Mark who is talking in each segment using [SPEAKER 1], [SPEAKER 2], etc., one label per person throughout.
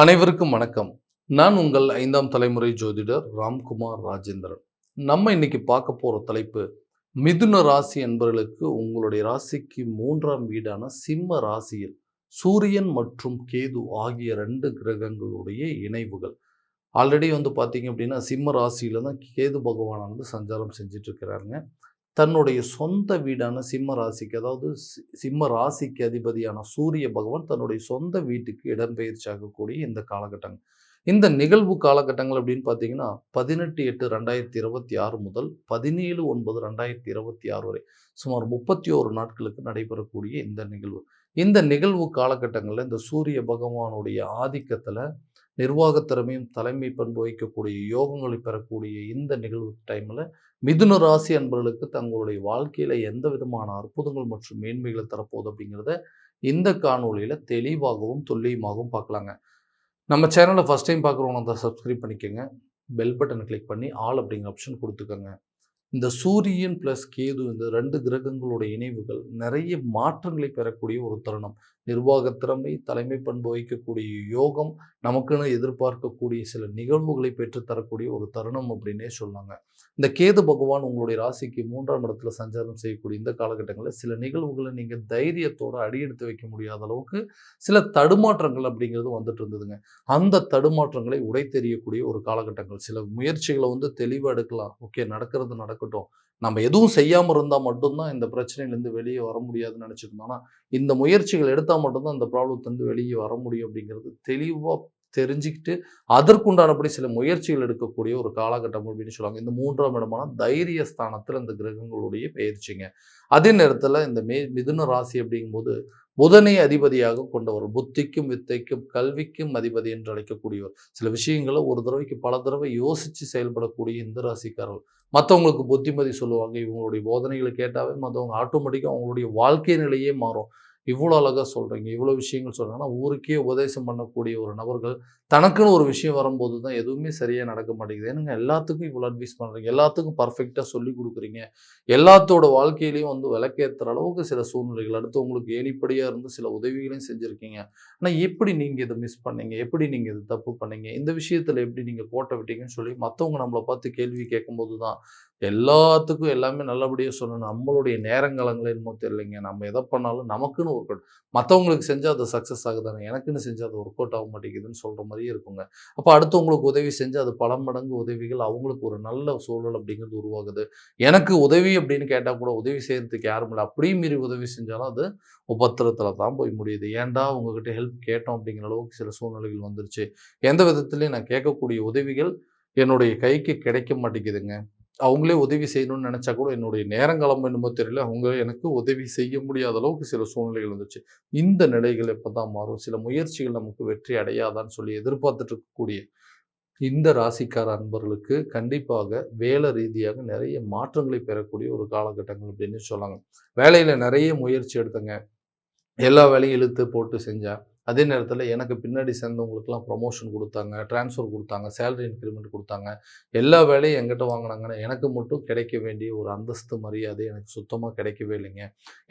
[SPEAKER 1] அனைவருக்கும் வணக்கம். நான் உங்கள் 5ஆம் தலைமுறை ஜோதிடர் ராம்குமார் ராஜேந்திரன். நம்ம இன்னைக்கு பார்க்க போற தலைப்பு, மிதுன ராசி என்பவர்களுக்கு உங்களுடைய ராசிக்கு 3ஆம் வீடான சிம்ம ராசியில் சூரியன் மற்றும் கேது ஆகிய 2 கிரகங்களுடைய இணைவுகள். ஆல்ரெடி பார்த்தீங்க அப்படின்னா, சிம்ம ராசியில தான் கேது பகவான் சஞ்சாரம் செஞ்சுட்டு இருக்கிறாருங்க. தன்னுடைய சொந்த வீடான சிம்ம ராசிக்கு, அதாவது சிம்ம ராசிக்கு அதிபதியான சூரிய பகவான் தன்னுடைய சொந்த வீட்டுக்கு இடம்பெயர்ச்சி ஆகக்கூடிய இந்த காலகட்டங்கள். இந்த நிகழ்வு காலகட்டங்கள் அப்படின்னு பார்த்தீங்கன்னா, 18/8/2026 முதல் 17/9/2026 வரை சுமார் 31 நாட்களுக்கு நடைபெறக்கூடிய இந்த நிகழ்வு. இந்த நிகழ்வு காலகட்டங்களில் இந்த சூரிய பகவானுடைய ஆதிக்கத்தில் நிர்வாகத் திறமையும் தலைமை பண்பு வகிக்கக்கூடிய யோகங்களை பெறக்கூடிய இந்த நிகழ்வு டைமில் மிதுன ராசி அன்பர்களுக்கு தங்களுடைய வாழ்க்கையில் எந்த விதமான அற்புதங்கள் மற்றும் மேன்மைகளை தரப்போகுது அப்படிங்கிறத இந்த காணொலியில் தெளிவாகவும் துல்லியமாகவும் பார்க்கலாங்க. நம்ம சேனலை ஃபஸ்ட் டைம் பார்க்குறவங்க தான் சப்ஸ்கிரைப் பண்ணிக்கோங்க. பெல் பட்டனை கிளிக் பண்ணி ஆல் அப்படிங்கிற ஆப்ஷன் கொடுத்துக்கோங்க. இந்த சூரியன் ப்ளஸ் கேது இந்த 2 கிரகங்களுடைய இணைவுகள் நிறைய மாற்றங்களை பெறக்கூடிய ஒரு தருணம். நிர்வாகத் திறமை, தலைமை பண்பு வகிக்கக்கூடிய யோகம், நமக்குன்னு எதிர்பார்க்கக்கூடிய சில நிகழ்வுகளை பெற்றுத்தரக்கூடிய ஒரு தருணம் அப்படின்னே சொன்னாங்க. இந்த கேது பகவான் உங்களுடைய ராசிக்கு 3ஆம் இடத்துல சஞ்சாரம் செய்யக்கூடிய இந்த காலகட்டங்களில் சில நிகழ்வுகளை நீங்கள் தைரியத்தோடு அடியெடுத்து வைக்க முடியாத அளவுக்கு சில தடுமாற்றங்கள் அப்படிங்கிறது வந்துட்டு இருந்ததுங்க. அந்த தடுமாற்றங்களை உடைத்தெறியக்கூடிய ஒரு காலகட்டங்கள். சில முயற்சிகளை தெளிவாக எடுக்கலாம். ஓகே, நடக்கிறது நடக்கட்டும், நம்ம எதுவும் செய்யாமல் இருந்தால் மட்டும்தான் இந்த பிரச்சனையிலேருந்து வெளியே வர முடியாதுன்னு நினச்சிருந்தோம். ஆனால் இந்த முயற்சிகள் எடுத்தால் மட்டும்தான் இந்த ப்ராப்ளத்துலேருந்து வெளியே வர முடியும் அப்படிங்கிறது தெளிவாக தெரிஞ்சுக்கிட்டு அதற்குண்டானபடி சில முயற்சிகள் எடுக்கக்கூடிய ஒரு காலகட்டம் அப்படின்னு சொல்லுவாங்க. இந்த 3ஆம் இடமான தைரிய ஸ்தானத்தில் இந்த கிரகங்களுடைய பயிற்சிங்க. அதே நேரத்தில் இந்த மிதுன ராசி அப்படிங்கும்போது புதனை அதிபதியாக கொண்டவர், புத்திக்கும் வித்தைக்கும் கல்விக்கும் அதிபதி என்று அழைக்கக்கூடியவர். சில விஷயங்களை ஒரு தடவைக்கு பல தடவை யோசித்து செயல்படக்கூடிய இந்த ராசிக்காரர்கள். மற்றவங்களுக்கு புத்திமதி சொல்லுவாங்க. இவங்களுடைய போதனைகளை கேட்டாவே மற்றவங்க ஆட்டோமேட்டிக்காக அவங்களுடைய வாழ்க்கை நிலையே மாறும். இவ்வளோ அழகாக சொல்கிறீங்க, இவ்வளோ விஷயங்கள் சொல்கிறாங்கன்னா ஊருக்கே உபதேசம் பண்ணக்கூடிய ஒரு நபர்கள் தனக்குன்னு ஒரு விஷயம் வரும்போது தான் எதுவுமே சரியாக நடக்க மாட்டேங்குது. ஏனுங்க எல்லாத்துக்கும் இவ்வளோ அட்வைஸ் பண்ணுறீங்க, எல்லாத்துக்கும் பர்ஃபெக்டாக சொல்லி கொடுக்குறீங்க, எல்லாத்தோட வாழ்க்கையிலையும் விளக்கேற்றுற அளவுக்கு சில சூழ்நிலைகள் அடுத்து உங்களுக்கு ஏணிப்படியாக இருந்து சில உதவிகளையும் செஞ்சுருக்கீங்க. ஆனால் எப்படி நீங்கள் இதை மிஸ் பண்ணீங்க, எப்படி நீங்கள் இது தப்பு பண்ணீங்க, இந்த விஷயத்தில் எப்படி நீங்கள் கோட்டை விட்டீங்கன்னு சொல்லி மற்றவங்க நம்மளை பார்த்து கேள்வி கேட்கும்போது தான் எல்லாத்துக்கும் எல்லாமே நல்லபடியாக சொல்லணும். நம்மளுடைய நேரங்காலங்களே என்னமோ தெரியலைங்க. நம்ம எதை பண்ணாலும் நமக்குன்னு ஒர்க் அவுட், மற்றவங்களுக்கு செஞ்சால் அது சக்ஸஸ் ஆகுதானே, எனக்குன்னு செஞ்சால் அது ஒர்க் அவுட் ஆக மாட்டேங்குதுன்னு சொல்கிற மாதிரியே இருக்குங்க. அப்போ அடுத்தவங்களுக்கு உதவி செஞ்சு அது பல மடங்கு உதவிகள் அவங்களுக்கு ஒரு நல்ல சூழல் அப்படிங்கிறது உருவாகுது. எனக்கு உதவி அப்படின்னு கேட்டால் கூட உதவி செய்கிறதுக்கு யாரும் இல்லை. அப்படியும் மீறி உதவி செஞ்சாலும் அது உபத்திரத்தில் தான் போய் முடியுது. ஏன்டா உங்ககிட்ட ஹெல்ப் கேட்டோம் அப்படிங்கிற அளவுக்கு சில சூழ்நிலைகள் வந்துருச்சு. எந்த விதத்துலையும் நான் கேட்கக்கூடிய உதவிகள் என்னுடைய கைக்கு கிடைக்க மாட்டேங்குதுங்க. அவங்களே உதவி செய்யணும்னு நினச்சா கூட என்னுடைய நேரங்காலம் என்னமோ தெரியல, அவங்க எனக்கு உதவி செய்ய முடியாத அளவுக்கு சில சூழ்நிலைகள் வந்துச்சு. இந்த நிலைகள் எப்போ தான் மாறும், சில முயற்சிகள் நமக்கு வெற்றி அடையாதான்னு சொல்லி எதிர்பார்த்துட்டு இருக்கக்கூடிய இந்த ராசிக்கார அன்பர்களுக்கு கண்டிப்பாக வேலை ரீதியாக நிறைய மாற்றங்களை பெறக்கூடிய ஒரு காலகட்டங்கள் அப்படின்னு சொல்லாங்க. வேலையில் நிறைய முயற்சி எடுத்தங்க, எல்லா வேலையும் இழுத்து போட்டு செஞ்சேன். அதே நேரத்தில் எனக்கு பின்னாடி சேர்ந்தவங்களுக்குலாம் ப்ரொமோஷன் கொடுத்தாங்க, ட்ரான்ஸ்ஃபர் கொடுத்தாங்க, சேலரி இன்க்ரிமெண்ட் கொடுத்தாங்க. எல்லா வேலையும் என்கிட்ட வாங்கினாங்கன்னா எனக்கு மட்டும் கிடைக்க வேண்டிய ஒரு அந்தஸ்து மரியாதை எனக்கு சுத்தமாக கிடைக்கவே இல்லைங்க.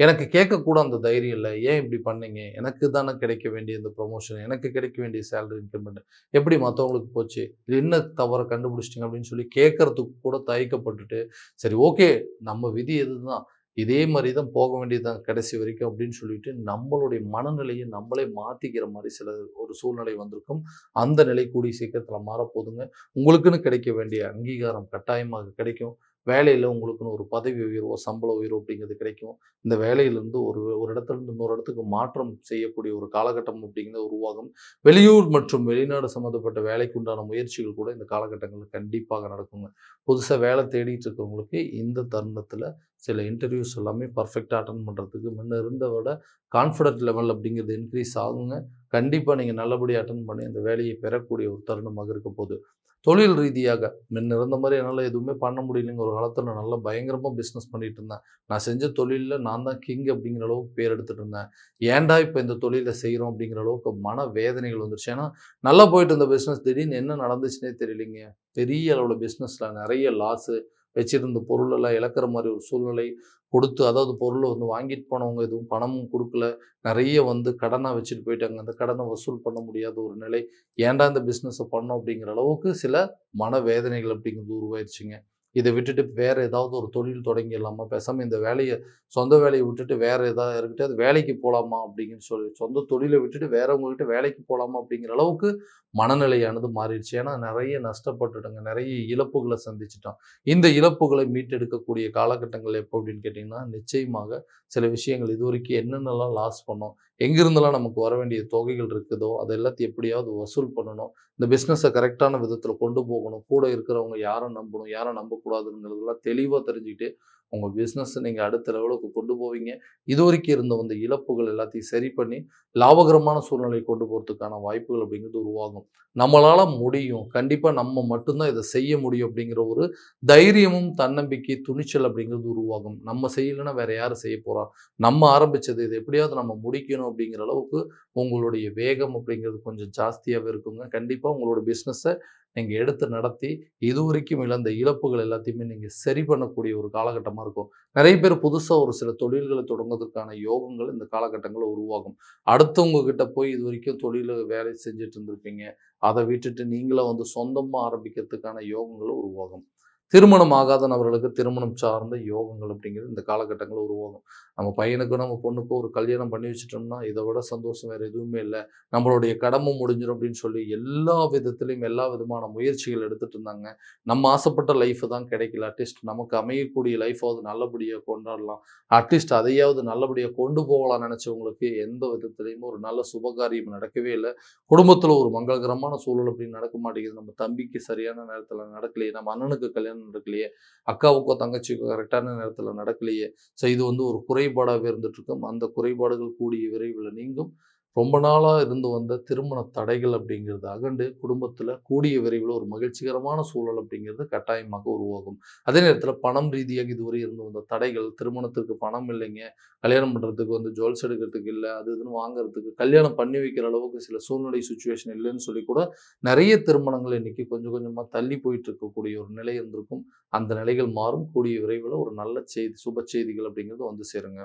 [SPEAKER 1] எனக்கு கேட்கக்கூட அந்த தைரியம் இல்லை. ஏன் இப்படி பண்ணீங்க, எனக்கு தானே கிடைக்க வேண்டிய இந்த ப்ரொமோஷன், எனக்கு கிடைக்க வேண்டிய சேலரி இன்க்ரிமெண்ட் எப்படி மற்றவங்களுக்கு போச்சு, இது என்ன தவறை கண்டுபிடிச்சிட்டிங்க அப்படின்னு சொல்லி கேட்கறதுக்கு கூட தயக்கப்பட்டுட்டு, சரி ஓகே நம்ம விதி எதுதான், இதே மாதிரி தான் போக வேண்டியதுதான் கடைசி வரைக்கும் அப்படின்னு சொல்லிட்டு நம்மளுடைய மனநிலையை நம்மளே மாற்றிக்கிற மாதிரி சில ஒரு சூழ்நிலை வந்திருக்கும். அந்த நிலை கூடிய சீக்கிரத்தில் மாறப்போகுதுங்க. உங்களுக்குன்னு கிடைக்க வேண்டிய அங்கீகாரம் கட்டாயமாக கிடைக்கும். வேலையில் உங்களுக்குன்னு ஒரு பதவி உயர்வோ சம்பள உயர்வோ அப்படிங்கிறது கிடைக்கும். இந்த வேலையிலேருந்து ஒரு ஒரு இடத்துலேருந்து இன்னொரு இடத்துக்கு மாற்றம் செய்யக்கூடிய ஒரு காலகட்டம் அப்படிங்கிறது உருவாகும். வெளியூர் மற்றும் வெளிநாடு சம்மந்தப்பட்ட வேலைக்கு உண்டான முயற்சிகள் கூட இந்த காலகட்டங்களில் கண்டிப்பாக நடக்குங்க. புதுசாக வேலை தேடிட்டு இருக்கவங்களுக்கு இந்த தருணத்தில் சில இன்டர்வியூஸ் எல்லாமே பர்ஃபெக்டாக அட்டன் பண்ணுறதுக்கு முன்ன இருந்த விட கான்ஃபிடென்ட் லெவல் அப்படிங்கிறது இன்க்ரீஸ் ஆகுங்க. கண்டிப்பாக நீங்கள் நல்லபடியாக அட்டன் பண்ணி அந்த வேலையை பெறக்கூடிய ஒரு தருணமாக இருக்க போகுது. தொழில் ரீதியாக முன்ன இருந்த மாதிரி என்னால் எதுவுமே பண்ண முடியலைங்க. ஒரு காலத்தில் நான் நல்லா பயங்கரமாக பிஸ்னஸ் பண்ணிகிட்டு இருந்தேன். நான் செஞ்ச தொழிலில் நான் தான் கிங் அப்படிங்கிற அளவுக்கு பேர் எடுத்துகிட்டு இருந்தேன். ஏன்டா இப்போ இந்த தொழிலை செய்கிறோம் அப்படிங்கிற அளவுக்கு மன வேதனைகள் வந்துருச்சு. ஏன்னா நல்லா போயிட்டு இருந்த பிஸ்னஸ் திடீர்னு என்ன நடந்துச்சுன்னே தெரியலைங்க. பெரிய அளவில் பிஸ்னஸில் நிறைய லாஸு, வச்சிருந்த பொருளெல்லாம் இழக்கிற மாதிரி ஒரு சூழ்நிலை கொடுத்து, அதாவது பொருளை வந்து வாங்கிட்டு போனவங்க எதுவும் பணமும் கொடுக்கல. நிறைய வந்து கடனாக வச்சுட்டு போயிட்டாங்க. அந்த கடனை வசூல் பண்ண முடியாத ஒரு நிலை. ஏன்டா இந்த பிஸ்னஸை பண்ணோம் அப்படிங்கிற அளவுக்கு சில மனவேதனைகள் அப்படிங்கிறது உருவாயிருச்சுங்க. இதை விட்டுட்டு வேற ஏதாவது ஒரு தொழில் தொடங்கிடலாமா, பேசாமல் இந்த வேலையை சொந்த வேலையை விட்டுட்டு வேற ஏதாவது யாருக்கிட்ட வேலைக்கு போகலாமா அப்படின்னு சொல்லி சொந்த தொழிலை விட்டுட்டு வேறவங்ககிட்ட வேலைக்கு போகலாமா அப்படிங்கிற அளவுக்கு மனநிலையானது மாறிடுச்சு. ஏன்னா நிறைய நஷ்டப்பட்டுட்டோங்க, நிறைய இழப்புகளை சந்திச்சிட்டோம். இந்த இழப்புகளை மீட்டெடுக்கக்கூடிய காலகட்டங்கள் எப்போ அப்படின்னு கேட்டிங்கன்னா, நிச்சயமாக சில விஷயங்கள் இதுவரைக்கும் என்னென்னலாம் லாஸ் பண்ணோம், எங்கிருந்தெல்லாம் நமக்கு வர வேண்டிய தொகைகள் இருக்குதோ அதை எல்லாத்தையும் எப்படியாவது வசூல் பண்ணணும். இந்த பிஸ்னஸை கரெக்டான விதத்தில் கொண்டு போகணும். கூட இருக்கிறவங்க யாரை நம்பணும், யாரை நம்பக்கூடாதுங்கிறதெல்லாம் தெளிவாக தெரிஞ்சுக்கிட்டு உங்கள் பிஸ்னஸை நீங்கள் அடுத்த லெவலுக்கு கொண்டு போவீங்க. இதுவரைக்கும் இருந்த அந்த இழப்புகள் எல்லாத்தையும் சரி பண்ணி லாபகரமான சூழ்நிலை கொண்டு போகிறதுக்கான வாய்ப்புகள் அப்படிங்கிறது உருவாகும். நம்மளால் முடியும், கண்டிப்பாக நம்ம மட்டும்தான் இதை செய்ய முடியும் அப்படிங்கிற ஒரு தைரியமும் தன்னம்பிக்கை துணிச்சல் அப்படிங்கிறது உருவாகும். நம்ம செய்யலைன்னா வேற யார் செய்ய போகிறா, நம்ம ஆரம்பித்தது இதை எப்படியாவது நம்ம முடிக்கணும் அப்படிங்கிற அளவுக்கு உங்களுடைய வேகம் அப்படிங்கிறது கொஞ்சம் ஜாஸ்தியாகவே இருக்குங்க. கண்டிப்பாக உங்களோட பிஸ்னஸை நீங்கள் எடுத்து நடத்தி இதுவரைக்கும் இழந்த இழப்புகள் எல்லாத்தையுமே நீங்கள் சரி பண்ணக்கூடிய ஒரு காலகட்டமாக இருக்கும். நிறைய பேர் புதுசாக ஒரு சில தொழில்களை தொடங்குவதற்கான யோகங்கள் இந்த காலகட்டங்களில் உருவாகும். அடுத்தவங்க கிட்ட போய் இது வரைக்கும் தொழில வேலை செஞ்சுட்டு இருந்திருப்பீங்க. அதை விட்டுட்டு நீங்களே வந்து சொந்தமாக ஆரம்பிக்கிறதுக்கான யோகங்களும் உருவாகும். திருமணம் ஆகாத நபர்களுக்கு திருமணம் சார்ந்த யோகங்கள் அப்படிங்கிறது இந்த காலகட்டங்களில் உருவாகும். நம்ம பையனுக்கோ நம்ம பொண்ணுக்கோ ஒரு கல்யாணம் பண்ணி வச்சுட்டோம்னா இதை விட சந்தோஷம் வேறு எதுவுமே இல்லை. நம்மளுடைய கடமை முடிஞ்சிடும் அப்படின்னு சொல்லி எல்லா விதத்திலையும் எல்லா விதமான முயற்சிகள் எடுத்துகிட்டு இருந்தாங்க. நம்ம ஆசைப்பட்ட லைஃப் தான் கிடைக்கல. அட்லீஸ்ட் நமக்கு அமையக்கூடிய லைஃபாவது நல்லபடியாக கொண்டாடலாம், அட்லீஸ்ட் அதையாவது நல்லபடியாக கொண்டு போகலாம்னு நினச்சவங்களுக்கு எந்த விதத்துலையும் ஒரு நல்ல சுபகாரியம் நடக்கவே இல்லை. குடும்பத்தில் ஒரு மங்களகரமான சூழல் அப்படின்னு நடக்க மாட்டேங்குது. நம்ம தம்பிக்கு சரியான நேரத்தில் நடக்கலையே, நம்ம அண்ணனுக்கு கல்யாணம் நடக்கலையே, அக்காவுக்கோ தங்கச்சிக்கோ கரெக்டான நேரத்தில் நடக்கலையே. ஸோ இது வந்து ஒரு குறைபாடாகவே இருந்துகிட்ருக்கும். அந்த குறைபாடுகள் கூடிய விரைவில் நீங்கும். ரொம்ப நாளாக இருந்து வந்த திருமண தடைகள் அப்படிங்கிறது அகண்டு குடும்பத்தில் கூடிய விரைவில் ஒரு மகிழ்ச்சிகரமான சூழல் அப்படிங்கிறது கட்டாயமாக உருவாகும். அதே நேரத்தில் பணம் ரீதியாக இதுவரை இருந்து வந்த தடைகள், திருமணத்துக்கு பணம் இல்லைங்க, கல்யாணம் பண்ணுறதுக்கு வந்து ஜுவல்ஸ் எடுக்கிறதுக்கு இல்லை, அது இதுன்னு வாங்குறதுக்கு, கல்யாணம் பண்ணி வைக்கிற அளவுக்கு சில சூழ்நிலை சுச்சுவேஷன் இல்லைன்னு சொல்லி கூட நிறைய திருமணங்கள் இன்னைக்கு கொஞ்சம் கொஞ்சமாக தள்ளி போயிட்டு இருக்கக்கூடிய ஒரு நிலை இருந்திருக்கும். அந்த நிலைகள் மாறும். கூடிய விரைவில் ஒரு நல்ல செய்தி, சுப செய்திகள் அப்படிங்கிறது வந்து சேருங்க.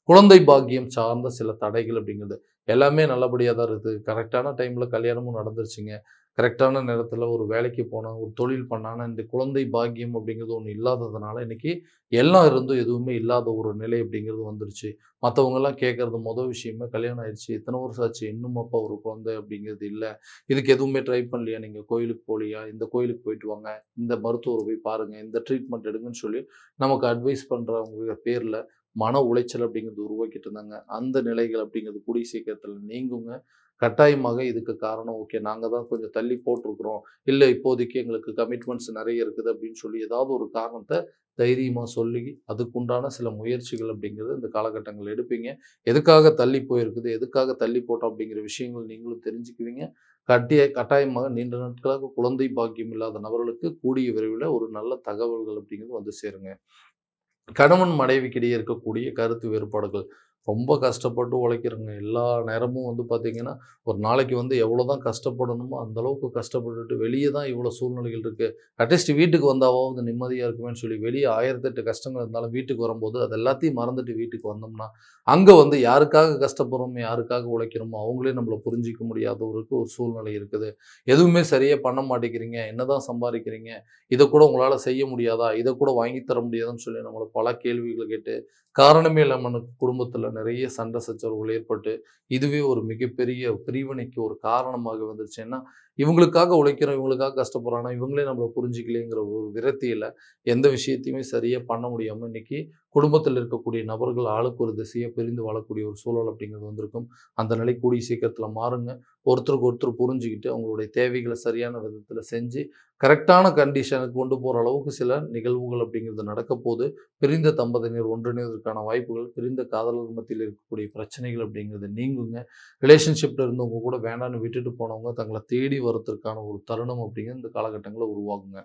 [SPEAKER 1] குழந்தை பாக்கியம் சார்ந்த சில தடைகள் அப்படிங்கிறது எல்லாமே நல்லபடியாக தான் இருக்குது. கரெக்டான டைமில் கல்யாணமும் நடந்துருச்சுங்க. கரெக்டான நேரத்தில் ஒரு வேலைக்கு போனால், ஒரு தொழில் பண்ணால், இந்த குழந்தை பாக்கியம் அப்படிங்கிறது ஒன்று இல்லாததுனால இன்றைக்கி எல்லாம் இருந்தும் எதுவுமே இல்லாத ஒரு நிலை அப்படிங்கிறது வந்துருச்சு. மற்றவங்கெல்லாம் கேட்குறது மொதல் விஷயமே கல்யாணம் ஆயிடுச்சு, இத்தனை வருஷம் ஆச்சு, இன்னும் அப்பா ஒரு குழந்தை அப்படிங்கிறது இல்லை, இதுக்கு எதுவுமே ட்ரை பண்ணலையா, நீங்கள் கோயிலுக்கு போகலையா, இந்த கோயிலுக்கு போயிட்டு வாங்க, இந்த மருத்துவரை போய் பாருங்கள், இந்த ட்ரீட்மெண்ட் எடுங்கன்னு சொல்லி நமக்கு அட்வைஸ் பண்ணுறவங்க பேரில் மன உளைச்சல் அப்படிங்கிறது உருவாக்கிட்டு இருந்தாங்க. அந்த நிலைகள் அப்படிங்கிறது கூடிய சீக்கிரத்தில் நீங்குங்க. கட்டாயமாக இதுக்கு காரணம் ஓகே, நாங்கள் தான் கொஞ்சம் தள்ளி போட்டிருக்கிறோம், இல்லை இப்போதைக்கு எங்களுக்கு கமிட்மெண்ட்ஸ் நிறைய இருக்குது அப்படின்னு சொல்லி ஏதாவது ஒரு காரணத்தை தைரியமாக சொல்லி அதுக்குண்டான சில முயற்சிகள் அப்படிங்கிறது இந்த காலகட்டங்கள் எடுப்பீங்க. எதுக்காக தள்ளி போயிருக்குது, எதுக்காக தள்ளி போட்டோம் அப்படிங்கிற விஷயங்கள் நீங்களும் தெரிஞ்சுக்குவீங்க. கட்டாயமாக நீண்ட நாட்களாக குழந்தை பாக்கியம் இல்லாத நபர்களுக்கு கூடிய விரைவில் ஒரு நல்ல தகவல்கள் அப்படிங்கிறது வந்து சேருங்க. கணவன் மனைவிக்கிடையே இருக்கக்கூடிய கருத்து வேறுபாடுகள் ரொம்ப கஷ்டப்பட்டு உழைக்கிறோங்க. எல்லா நேரமும் வந்து பார்த்தீங்கன்னா, ஒரு நாளைக்கு வந்து எவ்வளோதான் கஷ்டப்படணுமோ அந்த அளவுக்கு கஷ்டப்பட்டுட்டு வெளியே தான் இவ்வளோ சூழ்நிலைகள் இருக்குது. அட்லீஸ்ட் வீட்டுக்கு வந்தாவாவது நிம்மதியாக இருக்குமேன்னு சொல்லி வெளியே 1008 கஷ்டங்கள் இருந்தாலும் வீட்டுக்கு வரும்போது அது எல்லாத்தையும் மறந்துட்டு வீட்டுக்கு வந்தோம்னா, அங்கே வந்து யாருக்காக கஷ்டப்படுறோமோ, யாருக்காக உழைக்கிறோமோ அவங்களே நம்மளை புரிஞ்சிக்க முடியாத ஒரு சூழ்நிலை இருக்குது. எதுவுமே சரியாக பண்ண மாட்டேங்கிறீங்க, என்னதான் சம்பாதிக்கிறீங்க, இதை கூட உங்களால் செய்ய முடியாதா, இதை கூட வாங்கி தர முடியாதான்னு சொல்லி நம்மளை பல கேள்விகளை கேட்டு காரணமே இல்லாமல் குடும்பத்தில் நிறைய சண்டை சச்சரவுகள் ஏற்பட்டு இதுவே ஒரு மிகப்பெரிய பிரிவினைக்கு ஒரு காரணமாக வந்துருச்சு. ஏன்னா இவங்களுக்காக உழைக்கிறோம், இவங்களுக்காக கஷ்டப்படுறாங்கன்னா இவங்களே நம்மளை புரிஞ்சிக்கலைங்கிற ஒரு விரக்தியில் எந்த விஷயத்தையுமே சரியாக பண்ண முடியாமல் இன்னைக்கு குடும்பத்தில் இருக்கக்கூடிய நபர்கள் ஆளுக்கு ஒரு திசையை பிரிந்து வாழக்கூடிய ஒரு சூழல் அப்படிங்கிறது வந்திருக்கும். அந்த நிலை கூடிய சீக்கிரத்தில் மாறுங்க. ஒருத்தருக்கு ஒருத்தர் புரிஞ்சுக்கிட்டு அவங்களுடைய தேவைகளை சரியான விதத்தில் செஞ்சு கரெக்டான கண்டிஷனுக்கு கொண்டு போகிற அளவுக்கு சில நிகழ்வுகள் அப்படிங்கிறது நடக்க போது. பிரிந்த தம்பதியினர் ஒன்றிணைவதற்கான வாய்ப்புகள், பிரிந்த காதலர் மத்தியில் இருக்கக்கூடிய பிரச்சனைகள் அப்படிங்கிறது நீங்குங்க. ரிலேஷன்ஷிப்பில் இருந்தவங்க கூட வேண்டான்னு விட்டுட்டு போனவங்க தங்களை தேடி வரத்துக்கான ஒரு தருணம் அப்படிங்கிறது இந்த காலகட்டங்களில் உருவாகுங்க.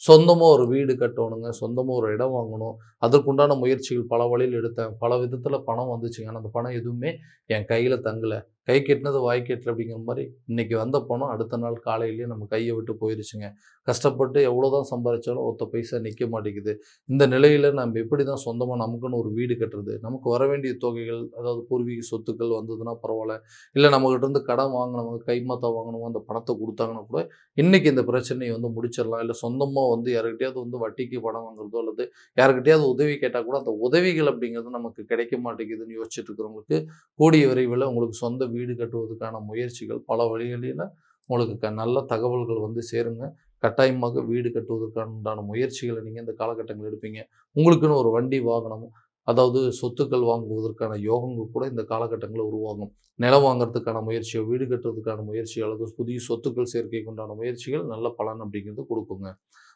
[SPEAKER 1] சொந்தமாக ஒரு வீடு கட்டணுங்க, சொந்தமாக ஒரு இடம் வாங்கணும், அதற்குண்டான முயற்சிகள் பல வழியில் எடுத்தேன், பல விதத்தில் பணம் வந்துச்சுங்க. ஆனால் அந்த பணம் எதுவுமே என் கையில் தங்கலை. கை கெட்டினது வாய் கெட்டல அப்படிங்கிற மாதிரி இன்னைக்கு வந்த பணம் அடுத்த நாள் காலையிலேயே நம்ம கையை விட்டு போயிருச்சுங்க. கஷ்டப்பட்டு எவ்வளோதான் சம்பாதிச்சாலும் ஒத்த பைசா நிற்க மாட்டேங்குது. இந்த நிலையில நம்ம எப்படி தான் சொந்தமா நமக்குன்னு ஒரு வீடு கட்டுறது? நமக்கு வர வேண்டிய தொகைகள், அதாவது பூர்வீக சொத்துக்கள் வந்ததுன்னா பரவால்ல. இல்ல நம்மகிட்ட இருந்து கடன் வாங்குனவங்க, கைமாத்தா வாங்குனவங்க அந்த பணத்த குடுத்தாங்கன்னா கூட, இன்னைக்கு இந்த பிரச்சனைய வந்து முடிச்சிடலாம். இல்ல சொந்தமா வந்து யார்கிட்டயாவது வந்து வட்டிக்கு பணம் வாங்குறதோ, அல்லது யார்கிட்டயாவது உதவி கேட்டா கூட, அந்த உதவிகள் அப்படிங்கிறது நமக்கு கிடைக்க மாட்டேங்குதுன்னு யோசிச்சுட்டு இருக்கிறவங்களுக்கு, கூடிய விரைவில உங்களுக்கு சொந்த வீடு கட்டுவதற்கான முயற்சிகள் பல வழிகளில உங்களுக்கு நல்ல தகவல்கள் வந்து சேருங்க. கட்டாயமாக வீடு கட்டுவதற்கான உண்டான முயற்சிகளை நீங்க இந்த காலகட்டங்கள்ல எடுப்பீங்க. உங்களுக்குன்னு ஒரு வண்டி வாகனம், அதாவது சொத்துக்கள் வாங்குவதற்கான யோகங்கள் கூட இந்த காலகட்டங்கள்ல உருவாகும். நிலம் வாங்குறதுக்கான முயற்சியோ, வீடு கட்டுறதுக்கான முயற்சியோ, அல்லது புதிய சொத்துக்கள் சேர்க்கைக்கு உண்டான முயற்சிகள் நல்ல பலன் அப்படிங்கிறது குடுக்குங்க.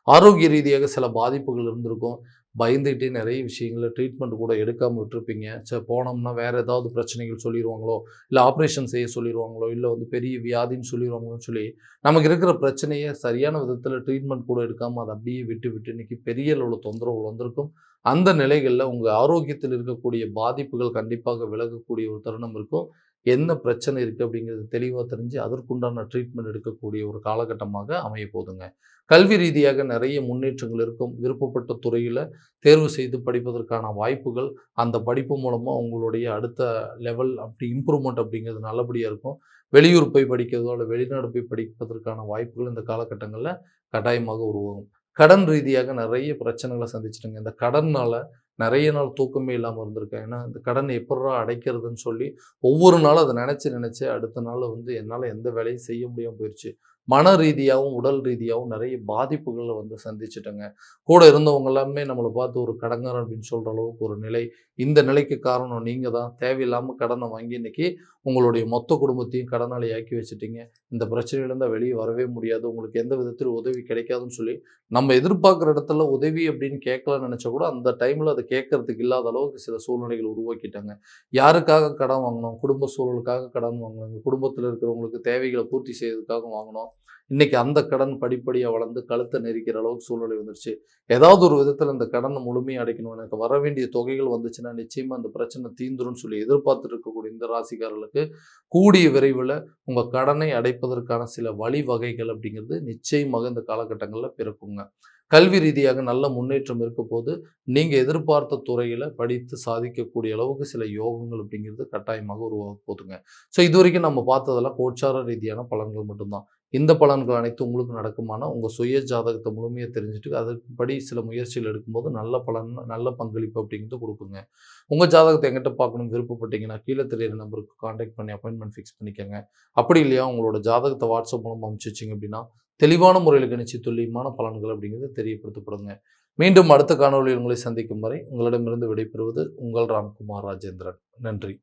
[SPEAKER 1] ஆரோக்கிய ரீதியாக சில பாதிப்புகள் இருந்திருக்கும். பயந்துகிட்டே நிறைய விஷயங்கள ட்ரீட்மெண்ட் கூட எடுக்காம விட்டுருப்பீங்க. போனோம்னா வேற ஏதாவது பிரச்சனைகள் சொல்லிருவாங்களோ, இல்ல ஆப்ரேஷன் செய்ய சொல்லிருவாங்களோ, இல்ல வந்து பெரிய வியாதின்னு சொல்லிருவாங்களோன்னு சொல்லி, நமக்கு இருக்கிற பிரச்சனைய சரியான விதத்தில ட்ரீட்மெண்ட் கூட எடுக்காம அத அப்படியே விட்டு, விட்டு இன்னைக்கு பெரிய அளவுல தொந்தரவுகள் வந்திருக்கும். அந்த நிலைகள்ல உங்க ஆரோக்கியத்தில் இருக்கக்கூடிய பாதிப்புகள் கண்டிப்பாக விலகக்கூடிய ஒரு தருணம் இருக்கும். என்ன பிரச்சனை இருக்கு அப்படிங்கிறது தெளிவா தெரிஞ்சு, அதற்குண்டான ட்ரீட்மெண்ட் எடுக்கக்கூடிய ஒரு காலகட்டமாக அமையப் போதுங்க. கல்வி ரீதியாக நிறைய முன்னேற்றங்கள் இருக்கும். விருப்பப்பட்ட துறையில தேர்வு செய்து படிப்பதற்கான வாய்ப்புகள், அந்த படிப்பு மூலமா உங்களுடைய அடுத்த லெவல் அப்படி இம்ப்ரூவ்மெண்ட் அப்படிங்கிறது நல்லபடியா இருக்கும். வெளியூர் போய் படிக்கிறதோ, இல்ல வெளிநாடு போய் படிப்பதற்கான வாய்ப்புகள் இந்த காலகட்டங்கள்ல கட்டாயமாக உருவாகும். கடன் ரீதியாக நிறைய பிரச்சனைகள சந்திச்சுட்டேங்க. இந்த கடன்னால நிறைய நாள் தூக்கமே இல்லாம இருந்திருக்கேன். ஏன்னா, இந்த கடன எப்புட்றா அடைக்கிறதுன்னு சொல்லி ஒவ்வொரு நாளும் அத நெனச்சு, நெனச்சு அடுத்த நாள் வந்து என்னால எந்த வேலையும் செய்ய முடியாம போயிருச்சு. மன ரீதியாவும், உடல் ரீதியாவும் நெறைய பாதிப்புகள வந்து சந்திச்சுட்டேங்க. கூட இருந்தவங்க எல்லாமே நம்மள பார்த்து ஒரு கடன்காரன் அப்படின்னு சொல்ற அளவுக்கு ஒரு நிலை. இந்த நிலைக்கு காரணம் நீங்க தான். தேவையில்லாம கடன வாங்கி இன்னைக்கு உங்களுடைய மொத்த குடும்பத்தையும் கடனாளி ஆக்கி வச்சுட்டீங்க. இந்த பிரச்சனையிலருந்து வெளிய வரவே முடியாது. உங்களுக்கு எந்த விதத்திலும் உதவி கிடைக்காதுன்னு சொல்லி, நம்ம எதிர்பார்க்குற இடத்துல உதவி அப்படின்னு கேட்கலாம்னு நெனச்சா கூட, அந்த டைம்ல அத கேட்கறதுக்கு இல்லாத அளவுக்கு சில சூழ்நிலைகள் உருவாக்கிட்டாங்க. யாருக்காக கடன் வாங்குனோம்? குடும்ப சூழலுக்காக கடன் வாங்குனோம். குடும்பத்தில இருக்கிறவங்களுக்கு தேவைகள பூர்த்தி செய்றதுக்காக வாங்குனோம். இன்னைக்கு அந்த கடன் படிப்படியா வளர்ந்து கழுத்த நெரிக்கிற அளவுக்கு சூழ்நிலை வந்துருச்சு. ஏதாவது ஒரு விதத்தில இந்த கடன முழுமையா அடைக்கணும். எனக்கு வர வேண்டிய தொகைகள் வந்துச்சுன்னா, நிச்சயமா அந்த பிரச்சனை தீந்துரும்னு சொல்லி எதிர்பார்த்துட்டு இருக்கக்கூடிய இந்த ராசிக்காரர்களுக்கு, கூடிய விரைவில உங்க கடனை அடைப்பதற்கான சில வழிவகைகள் அப்படிங்கிறது நிச்சயமாக இந்த காலகட்டங்கள்ல பிறக்குங்க. கல்வி ரீதியாக நல்ல முன்னேற்றம் இருக்கப்போது, நீங்க எதிர்பார்த்த துறையில படித்து சாதிக்கக்கூடிய அளவுக்கு சில யோகங்கள் அப்படிங்கிறது கட்டாயமாக உருவாகப் போதுங்க. இதுவரைக்கும் நம்ம பார்த்ததெல்லாம் கோட்சார ரீதியான பலன்கள் மட்டும் தான். இந்த பலன்கள் அனைத்தும் உங்களுக்கு நடக்குமானா, உங்க சுய ஜாதகத்த முழுமையா தெரிஞ்சுட்டு, அதன்படி சில முயற்சிகள் எடுக்கும்போது நல்ல பலன், நல்ல பங்களிப்பு அப்படிங்கிறது குடுக்குங்க. உங்க ஜாதகத்த என்கிட்ட பார்க்கணும்னு விருப்பப்பட்டீங்கன்னா, கீழ தெரியிற நம்பருக்கு கான்டாக்ட் பண்ணி அப்பாயின்ட்மென்ட் ஃபிக்ஸ் பண்ணிக்கங்க. அப்படி இல்லையா, உங்களோட ஜாதகத்த வாட்ஸ்அப் மூலமா அனுப்பிச்சு வச்சீங்க அப்படின்னா, தெளிவான முறையில கணிச்சு துல்லியமான பலன்கள் அப்படிங்கிறது தெரியப்படுத்தப்படுங்க. மீண்டும் அடுத்த காணொளியில் உங்களை சந்திக்கும் வரை, உங்களிடமிருந்து விடைபெறுவது உங்கள் ராம்குமார் ராஜேந்திரன். நன்றி.